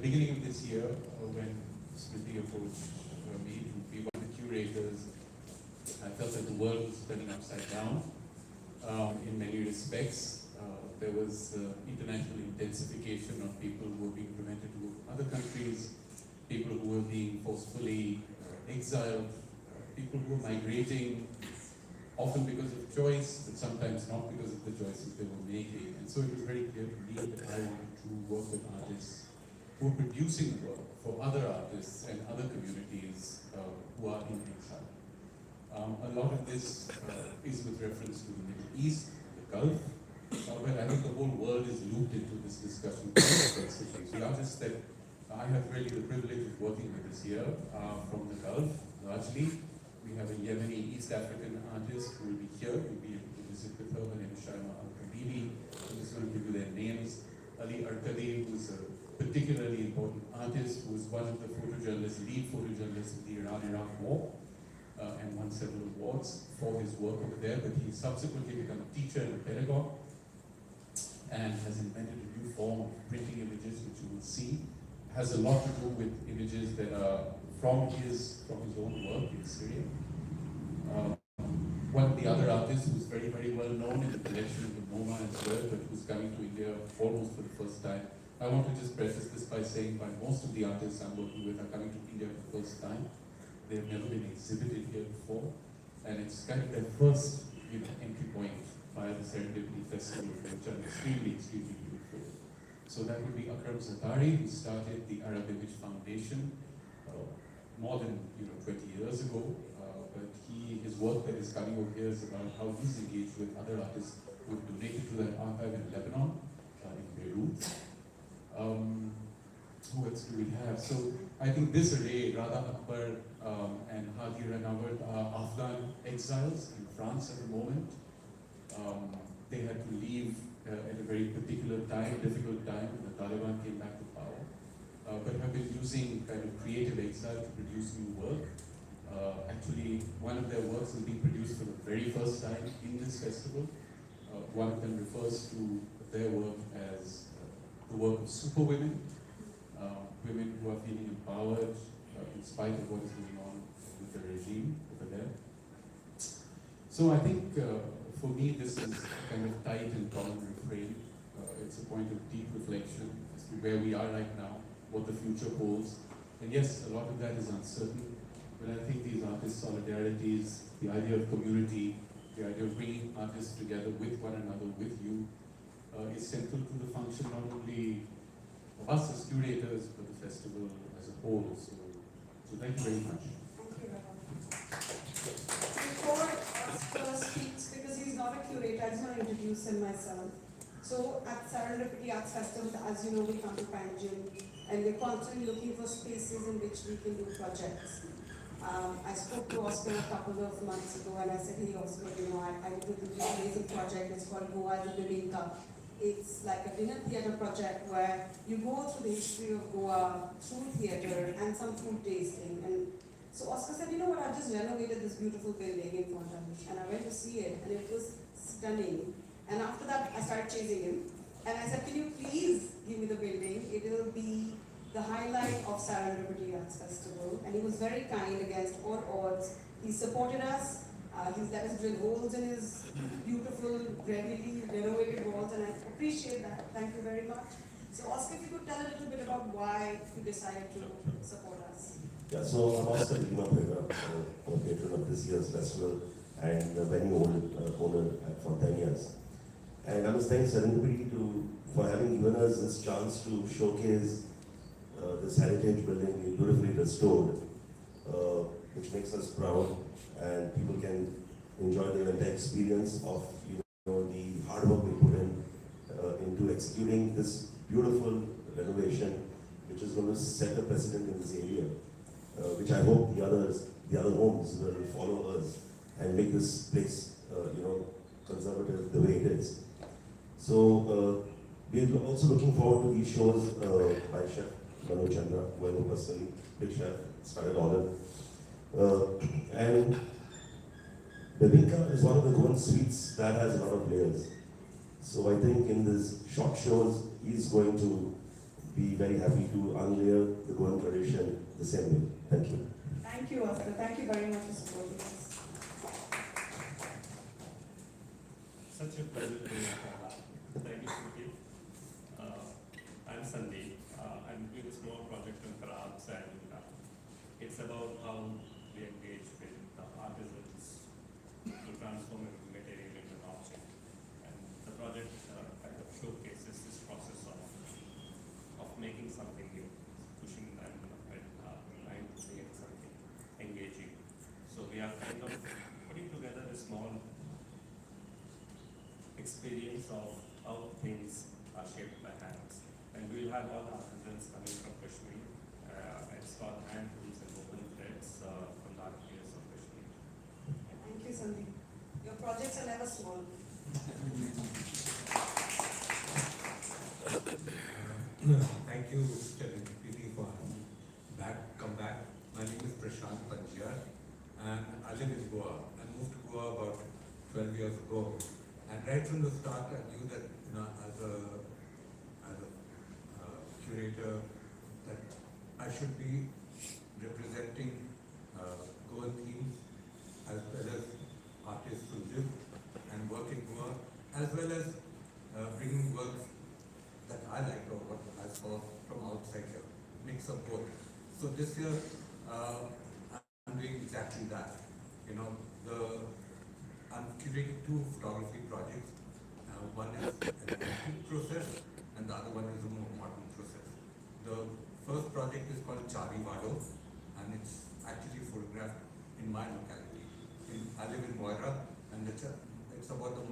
beginning of this year, when Smriti approached me to be one of the curators, I felt that the world was turning upside down in many respects. There was international intensification of people who were being prevented to go to other countries, people who were being forcefully exiled, people who were migrating, often because of choice, but sometimes not because of the choices they were making. And so it was very clear to me that I wanted to work with artists who are producing work for other artists and other communities who are in exile. A lot of this is with reference to the Middle East, the Gulf, but I think the whole world is looped into this discussion extensively. So the artists that I have really the privilege of working with this year are from the Gulf, largely. We have a Yemeni East African artist who will be here. We'll be able to visit with her. Her name is Shaima Al-Kabibi. I'm just going to give you their names. Ali Arkadi, who's a particularly important artist, who was one of the photojournalists, lead photojournalists of the Iran-Iraq War, and won several awards for his work over there. But he subsequently became a teacher and a pedagogue, and has invented a new form of printing images, which you will see. Has a lot to do with images that are from his own work in Syria. One of the other artists who's very, very well known in the collection of the MoMA as well, but who's coming to India almost for the first time. I want to just preface this by saying that most of the artists I'm working with are coming to India for the first time. They've never been exhibited here before, and it's kind of their first entry point via the Serendipity Festival, which are extremely, extremely beautiful. So that would be Akram Zatari, who started the Arab Image Foundation more than 20 years ago. But his work that is coming over here is about how he's engaged with other artists who have donated to that archive in Lebanon, in Beirut. Who else do we have? So I think this array, Radha Akbar and Hadi Ranawat, are Afghan exiles in France at the moment. They had to leave at a very particular time, difficult time, when the Taliban came back to power, but have been using kind of creative exile to produce new work. Actually, one of their works will be produced for the very first time in this festival. One of them refers to their work as the work of superwomen, women who are feeling empowered in spite of what is going on with the regime over there. So I think for me this is kind of tight and common refrain. It's a point of deep reflection as to where we are right now, what the future holds. And yes, a lot of that is uncertain, but I think these artist solidarities, the idea of community, the idea of bringing artists together with one another, with you, is central to the function not only of us as curators, but the festival as a whole. So thank you very much. Thank you, Rahul. Before Oscar speaks, because he's not a curator, I just want to introduce him myself. So at Serendipity Arts Festival, as you know, we come to Panjim, and we're constantly looking for spaces in which we can do projects. I spoke to Oscar a couple of months ago, and I said, hey Oscar, I did this amazing project. It's called Goa the Living Cup. It's like a dinner theatre project where you go through the history of Goa through theatre and some food tasting. And so Oscar said, you know what, I've just renovated this beautiful building in front of me. And I went to see it, and it was stunning. And after that, I started chasing him. And I said, can you please give me the building? It will be the highlight of Serendipity Arts Festival. And he was very kind against all odds. He supported us. He's let us drill holes in his beautiful, readily renovated walls, and I appreciate that. Thank you very much. So Oscar, if you could tell a little bit about why you decided to support us. Yeah, so I'm Oscar Lima, patron of this year's festival and the venue owner for 10 years. And I was thanking Serendipity for having given us this chance to showcase this heritage building beautifully restored, which makes us proud, and people can enjoy the entire experience of the hard work we put into executing this beautiful renovation, which is going to set a precedent in this area, which I hope the other homes will follow us and make this place conservative the way it is. So we're also looking forward to these shows by Chef Manu Chandra, who I know personally, big chef, started order. And Bebinka is one of the Goan sweets that has a lot of layers. So I think in these short shows, he's going to be very happy to unlayer the Goan tradition the same way. Thank you. Thank you, Oscar. Thank you very much for supporting us. Such a pleasure to meet you. Thank you, Suki. I'm Sandeep. I'm doing a small project in crafts, and it's about how we engage with the artisans to transform a material into an object. And the project kind of showcases this process of making something new, pushing them in line to create something engaging. So we are kind of putting together a small experience of how things are shaped by hands. And we'll have all artisans coming from Kashmir. It's called hand tools and woven threads from the artisans of Kashmir. Thank you, Sandeep. Your projects are never small. Thank you, Serendipity, for come back. My name is Prashant Panjiyar, and I live in Goa. I moved to Goa about 12 years ago, and right from the start, I knew that as a curator, that I should be representing Goan themes as well as artists who live and work in Goa, as well as bringing works that I like or what I saw from outside here, mix of both. So this year, I'm doing exactly that. I'm curating two photography projects. One is an antique process, and the other one is a more modern process. The first project is called Chari Vado, and it's actually photographed in my locality. I live in Moira, and it's about the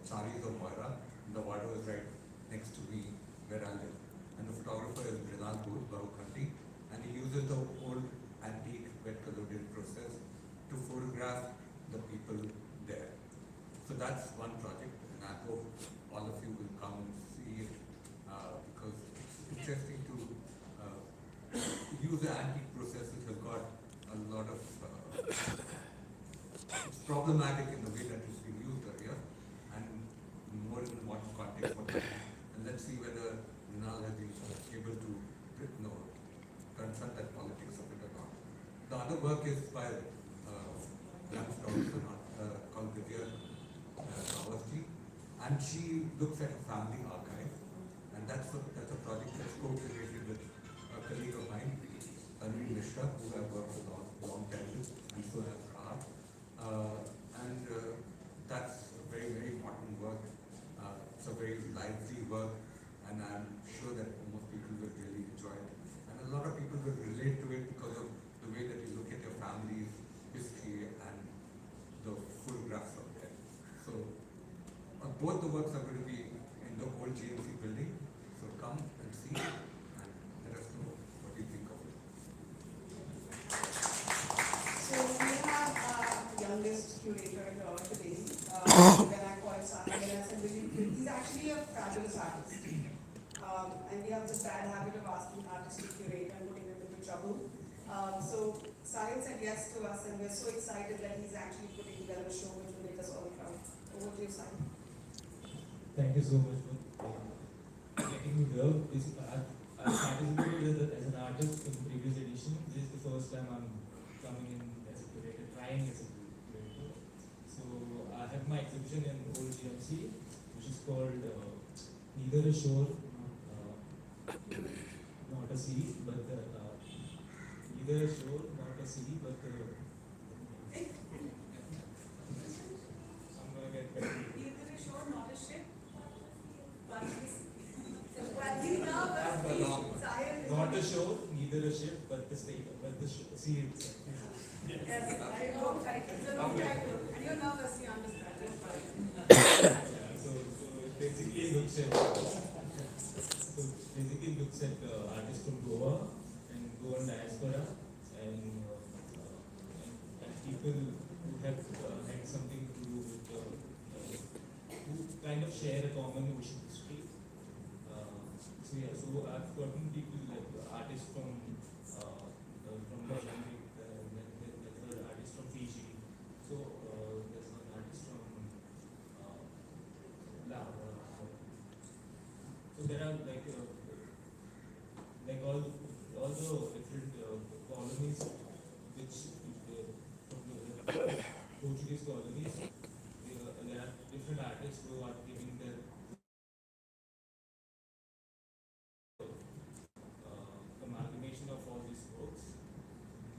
Charis of Moira. The Vado is right next to me where I live. And the photographer is Brinal Bahukandi, and he uses the old antique wet collodion process to photograph the people there. So that's one project, and I hope all of you will come and see it because it's interesting to use the antique process, which has got a lot of it's problematic in the way that it's been used earlier, and more in the modern context. And let's see whether Rinal has been able to confront that politics of it or not. The other work is by young photographer called Divya Awasthi, and she looks at a family archive, and that's a project that's co-created with a colleague of mine, Tanvi Mishra, who I've worked with a long time with, and so has Rahar. That's a very, very important work. It's a very lively work, and I'm sure that most people will really enjoy it. And a lot of people will relate to it because of the way that you look at your family's history and the photographs of them. So both the works are going to be in the old GMC building. So come and see and let us know what you think of it. So we have our youngest curator here today. When I called Sahil, I said, he's actually a fabulous artist. And we have this bad habit of asking artists to curate and putting them into trouble. So Sahil said yes to us, and we're so excited that he's actually putting together a show which will make us all proud. Over to you, Sahil. Thank you so much for letting me here. I've participated as an artist in the previous edition. This is the first time I'm coming in as a curator, trying as a curator. So I have my exhibition in Old GMC, which is called Neither a Shore, Not a Sea, but Neither a Shore, Not a Sea, but I'm going to get better. Neither a shore, not a ship. Not a shore, neither a ship, but the sea itself. Yes, I know, it's a long title. And you're nervous, you understand. So it basically looks at artists from Goa and Goan diaspora and people who have had something to do with who kind of share a common ocean history. So I've gotten people like artists from Mozambique, there's an artist from Fiji, so there's an artist from Laos. So there are like Portuguese colonies. There are different artists who are giving their amalgamation of all these works.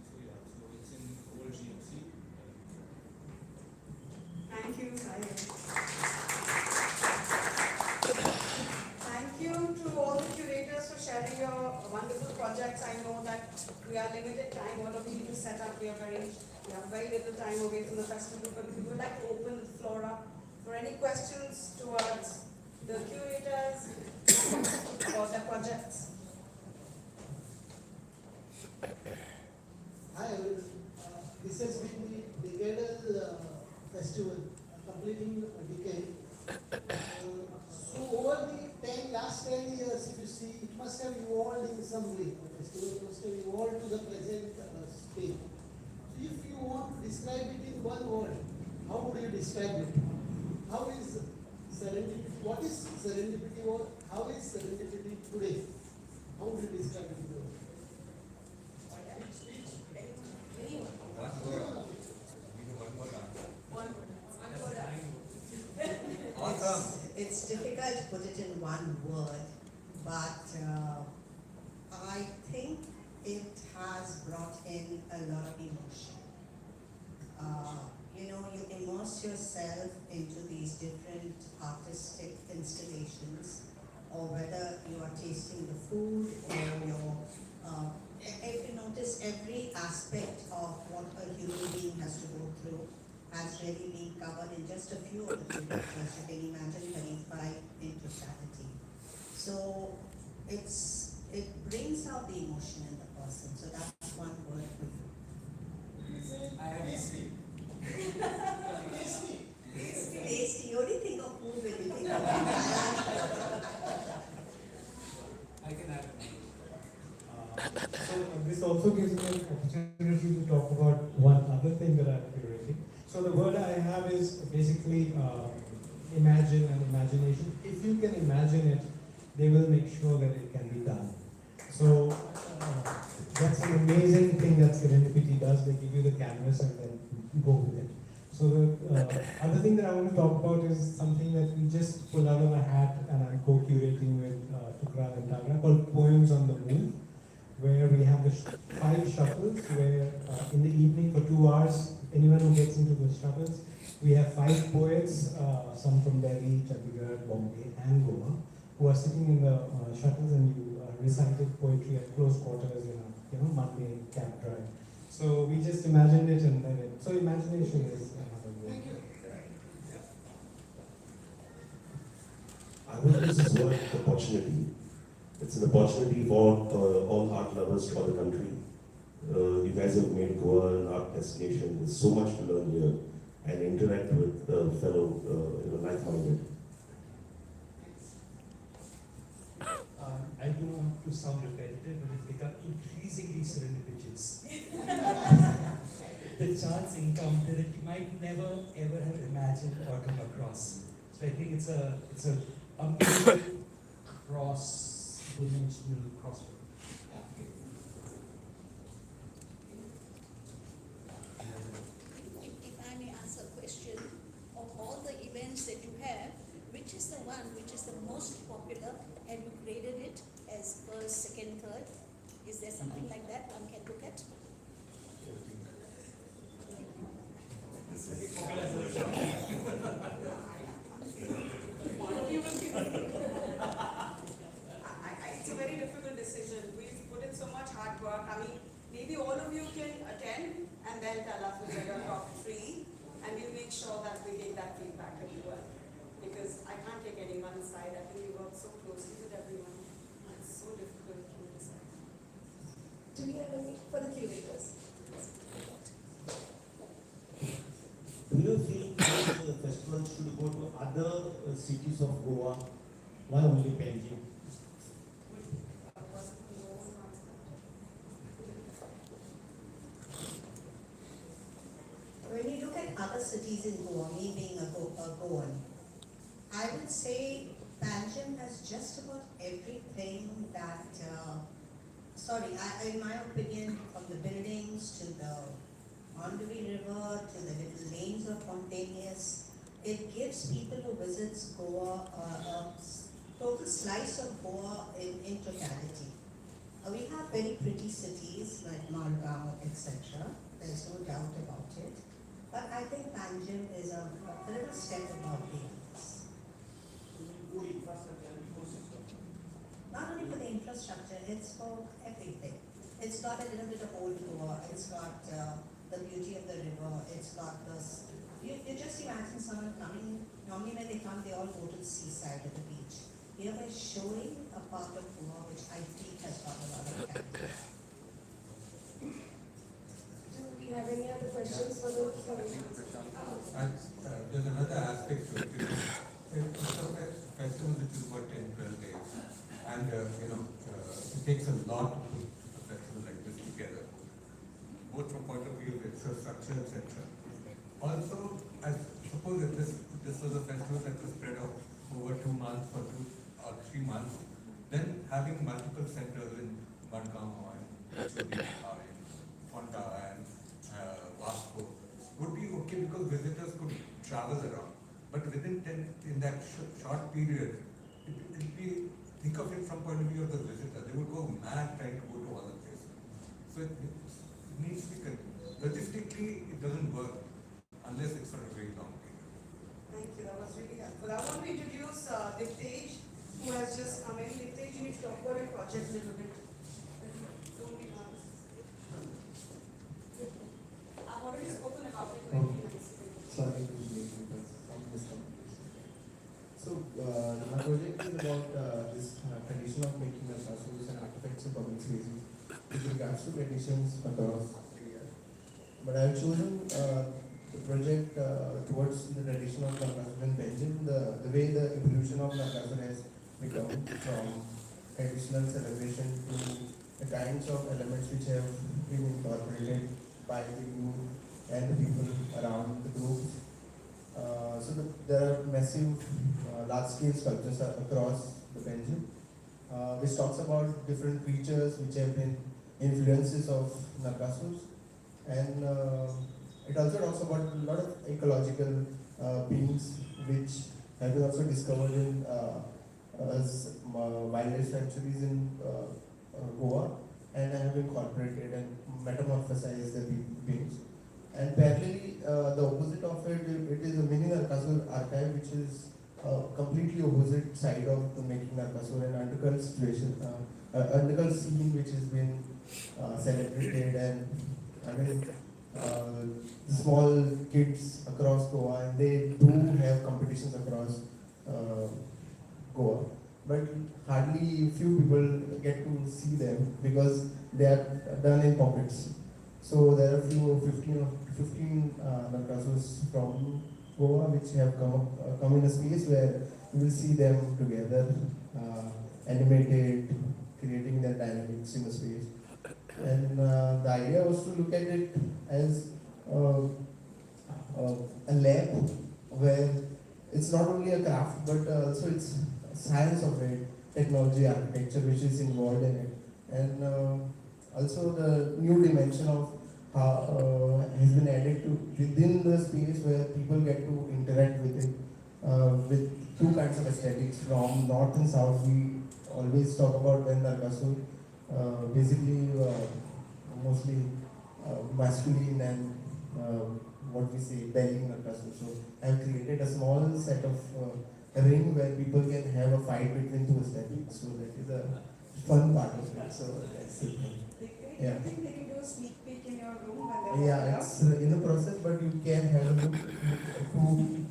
So yeah, so it's in old GMC. Thank you, Sahil. Thank you to all the curators for sharing your wonderful projects. I know that we are limited time, all of you need to set up. We have very little time away from the festival, but we would like to open the floor up for any questions towards the curators or the projects. Hi everyone. This has been the decadal festival, completing a decade. So over the last 10 years, if you see, it must have evolved in some way. The festival must have evolved to the present state. So if you want to describe it in one word, how would you describe it? How is serendipity? What is serendipity? Or how is serendipity today? How would you describe it in one word? Awesome. It's difficult to put it in one word, but I think it has brought in a lot of emotion. You immerse yourself into these different artistic installations, or whether you are tasting the food or if you notice, every aspect of what a human being has to go through has really been covered in just a few of the pictures. You can imagine 25 in totality. So it brings out the emotion in the person. So that's one word. Tasty. You only think of food when you think of I can add. So this also gives me an opportunity to talk about one other thing that I'm curating. So the word I have is basically imagine and imagination. If you can imagine it, they will make sure that it can be done. So that's an amazing thing that Serendipity does. They give you the canvas and then go with it. So the other thing that I want to talk about is something that we just pulled out of a hat and I'm co-curating with Tukral and Tagra called Poems on the Move, where we have the 5 shuttles where in the evening for 2 hours, anyone who gets into the shuttles, we have 5 poets, some from Delhi, Chandigarh, Bombay and Goa, who are sitting in the shuttles and you recited poetry at close quarters in a mundane cab drive. So we just imagined it and then so imagination is another word. Thank you. I would use this word opportunity. It's an opportunity for all art lovers for the country. You guys have made Goa an art destination. There's so much to learn here and interact with fellow like-minded. I don't want to sound repetitive, but it's become increasingly serendipitous. The chance encounter that you might never ever have imagined or come across. So I think it's a amazing cross-dimensional crossroad. If I may ask a question, of all the events that you have, which is the one which is the most popular? Have you graded it as first, second, third? Is there something like that one can look at? It's a very difficult decision. We've put in so much hard work. I mean, maybe all of you can attend and then tell us which are your top 3, and we'll make sure that we take that feedback as well. Because I can't take anyone's side. I think we work so closely with everyone. It's so difficult to decide. Do we have any for the curators? Do you think that the festival should go to other cities of Goa, why only Panjim? When you look at other cities in Goa, me being a Goan, I would say Panjim has just about everything that, in my opinion, from the buildings to the Mandvi River to the little lanes of spontaneous. It gives people who visit Goa a total slice of Goa in totality. We have very pretty cities like Malgaon, etc. There's no doubt about it. But I think Panjim is a little step above the others. Not only for the infrastructure, it's for everything. It's got a little bit of old Goa, it's got the beauty of the river, it's got this. You just imagine someone coming, normally when they come, they all go to the seaside or the beach. Here we're showing a part of Goa which I think has got a lot of character. Do we have any other questions for the And there's another aspect to it. It's a festival which is about 10-12 days. And, it takes a lot to put a festival like this together, both from point of view of infrastructure, etc. Also, I suppose if this was a festival that was spread out over 2 months or 2 or 3 months, then having multiple centers in Bandgaon and in Fonda and Vasco would be okay because visitors could travel around. But in that short period, it'd be, think of it from point of view of the visitor. They would go mad trying to go to other places. So it needs to be, logistically, it doesn't work unless it's for a very long period. Thank you, that was really helpful. I want to introduce Diktej, who has just come in. Diktej, you need to talk about your project a little bit. Don't be nervous. I've already spoken about it. Sorry to be late because of this complication. So, my project is about this tradition of making narsas and artifacts in public spaces with regards to traditions across India. But I've chosen the project towards the tradition of narsas and Belgium, the way the evolution of narsas has become from traditional celebration to the kinds of elements which have been incorporated by the youth and the people around the groups. There are massive large-scale sculptures across the Belgium, which talks about different creatures which have been influences of Nargassus, and it also talks about a lot of ecological beings which have been also discovered in wildlife sanctuaries in Goa, and have incorporated and metamorphosized the beings. And parallelly, the opposite of it is a mini Narkasur archive, which is completely opposite side of the making Narkasur, an undercurrent situation, undercurrent scene which has been celebrated, and I mean, small kids across Goa, and they do have competitions across Goa, but hardly few people get to see them because they are done in pockets. So there are 15 Narkasus from Goa which have come in a space where you will see them together, animated, creating their dynamics in the space. And the idea was to look at it as a lab where it's not only a craft but also it's science of it, technology, architecture which is involved in it, and also the new dimension of has been added to within the space where people get to interact with it with two kinds of aesthetics from north and south. We always talk about when Narkasur, basically mostly masculine and what we say belling Narkasur. So I have created a small set of ring where people can have a fight between two aesthetics. So that is a fun part of it. So that's it. Yeah. I think they can do a sneak peek in your room when they're Yeah, it's in the process, but you can have a look.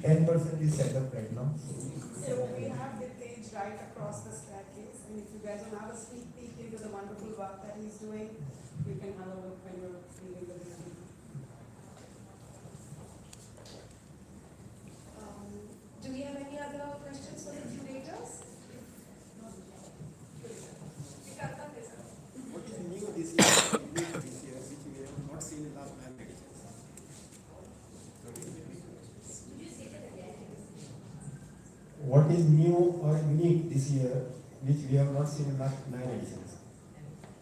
10% is set up right now. So we have the page right across the staircase, and if you guys want to have a sneak peek into the wonderful work that he's doing, you can have a look when you're leaving the building. Do we have any other questions for the curators? What is new this year, which we have not seen in last 9 editions? What is new or unique this year, which we have not seen in last 9 editions?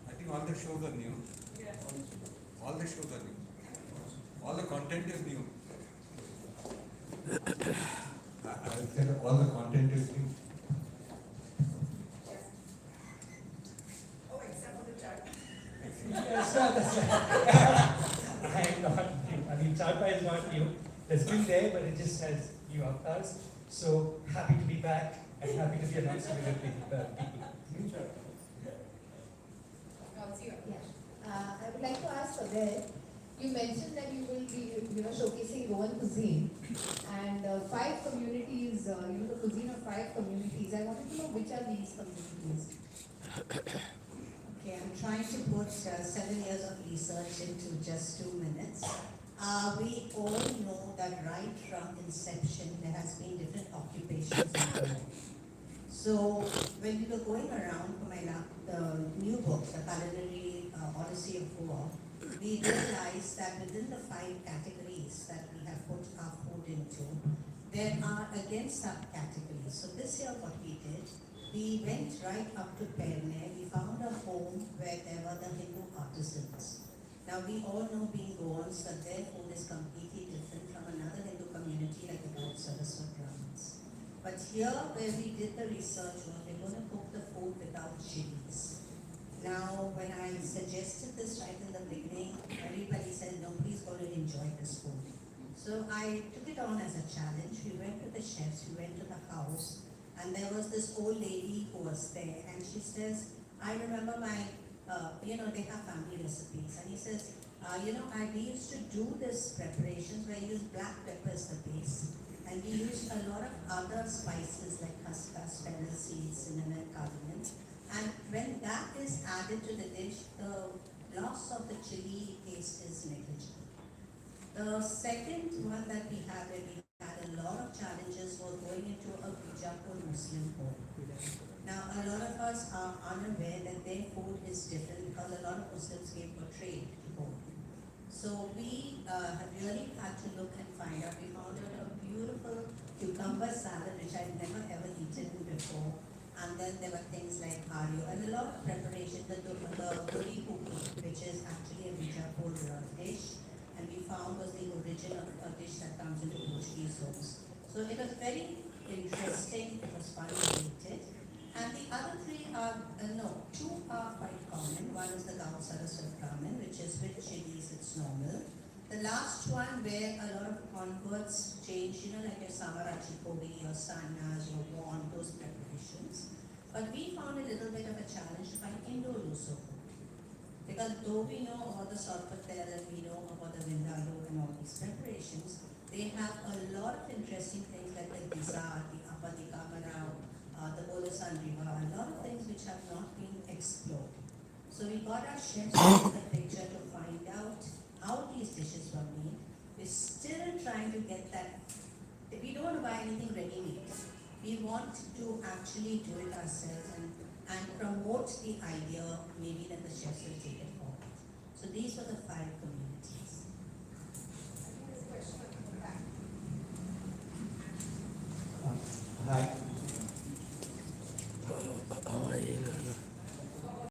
I think all the shows are new. Yeah. All the shows are new. All the content is new. I said all the content is new. Oh, except for the chart. That's right. I am not new. I mean, Charpa is not new. It's been there, but it just has new avatars. So happy to be back and happy to be announcing with people. I would like to ask Abhay, you mentioned that you will be, showcasing Goan cuisine and 5 communities, the cuisine of 5 communities. I wanted to know which are these communities. Okay, I'm trying to put 7 years of research into just 2 minutes. We all know that right from inception, there has been different occupations in Goa. So when we were going around for the new book, The Culinary Odyssey of Goa, we realized that within the 5 categories that we have put our food into, there are again subcategories. So this year what we did, we went right up to Perne. We found a home where there were the Hindu artisans. Now we all know being Goans that their food is completely different from another Hindu community like the Saraswat Brahmins. But here where we did the research was we're going to cook the food without chilies. Now when I suggested this right in the beginning, everybody said nobody's going to enjoy this food. So I took it on as a challenge. We went to the chefs, we went to the house, and there was this old lady who was there, and she says, I remember my they have family recipes. And he says, we used to do this preparations where you use black pepper as the base. And we used a lot of other spices like khaskhas, fennel seeds, cinnamon, cardamom. And when that is added to the dish, the loss of the chili taste is negligible. The second one that we had, where we had a lot of challenges, was going into a Bijapur Muslim home. Now, a lot of us are unaware that their food is different because a lot of Muslims gave for trade to home. So we have really had to look and find out. We found out a beautiful cucumber salad, which I'd never ever eaten before. And then there were things like hario and a lot of preparation. The guri puku, which is actually a Bijapur dish, and we found was the origin of a dish that comes into Portuguese homes. So it was very interesting. It was fun to eat it. And the other 3 are, 2 are quite common. One is the Gaon Saraswat Ramen, which is with chilies, it's normal. The last one where a lot of converts change, like your Samarachi Podi, your Sanas, your Won, those preparations. But we found a little bit of a challenge to find Indo-Luso food. Because though we know about the Sorpatel and we know about the Vindaloo and all these preparations, they have a lot of interesting things like the Giza, the Apadikamarao, the Bolasan River, a lot of things which have not been explored. So we got our chefs in the picture to find out how these dishes were made. We're still trying to get that. We don't want to buy anything ready-made. We want to actually do it ourselves and promote the idea, maybe that the chefs will take it